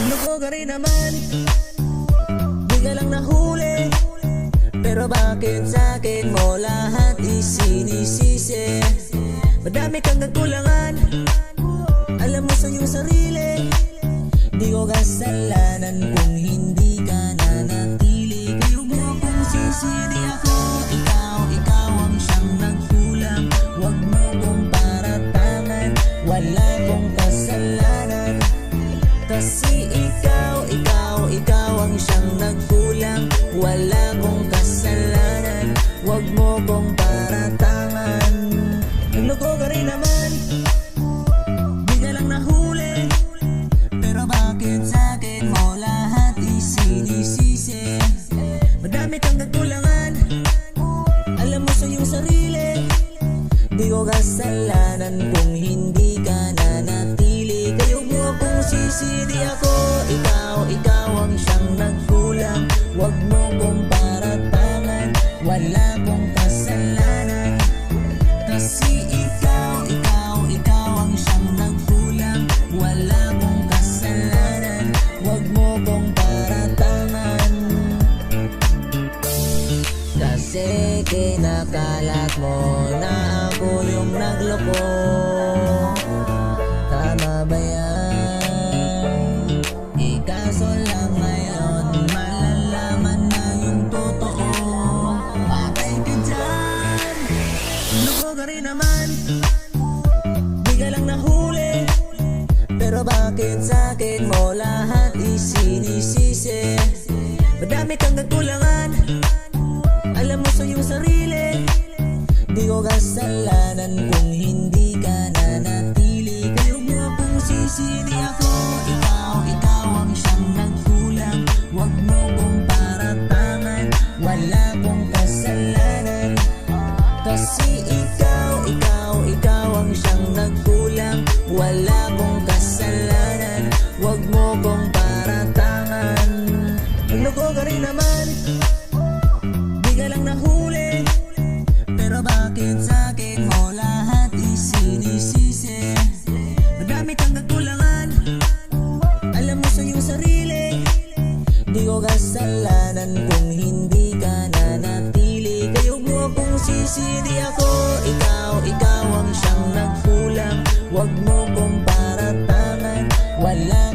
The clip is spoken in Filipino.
Loko ka rin naman, di ka lang nahuli. Pero bakit sa'kin mo lahat isinisisi? Madami kang nagkulangan, alam mo sa iyong sarili. Di ko kasalanan kung hindi ka nanatili. Kayo mo akong sisi, di ako ikaw ang siyang nagkulang. Huwag mo kong paratangan, wala kong kasalanan. Kasi ikaw ang siyang nagkulang. Wala kong kasalanan, huwag mo kong paratangan. Nagloko ka rin naman, di ka lang nahuli. Pero bakit sa'kin mo lahat isinisisi? Madami kang nagkulangan, alam mo sa iyong sarili. Di ko kasalanan kung hindi ka nanatili. Kayo mo akong sisi, di ako ikaw ang siyang nagkulang. Huwag mo kong paratangan, wala kong kasalanan. Kasi ikaw ang siyang nagkulang. Wala kong kasalanan, huwag mo kong paratangan. Kasi kinakalat mo na ako yung nagloko. Tama ba yan? Ikaso lang ngayon malalaman na yung totoo. Patay ka dyan, loko ka rin naman, di ka lang nahuli. Pero bakit sa'kin mo lahat isinisisi? Madami kang nagkulangan, alam mo sa iyong sarili. Di ko kasalanan kung hindi ka nanatili. Kayo mo akong sisi, di ako ikaw ang siyang nagkulang. Huwag mo kong paratangan, wala kong kasalanan. Kasi ikaw ang siyang nagkulang. Wala kong kasalanan, huwag mo kong paratangan. Nagloko ka rin naman, di ka lang nahuli. Pero bakit sa'kin mo lahat isinisisi? Madami kang nagkulangan, alam mo sa iyong sarili. Di ko kasalanan kung hindi ka nanatili. Kayo mo akong sisi, di ako ikaw ang siyang nagkulang. Huwag mo kong paratangan, wala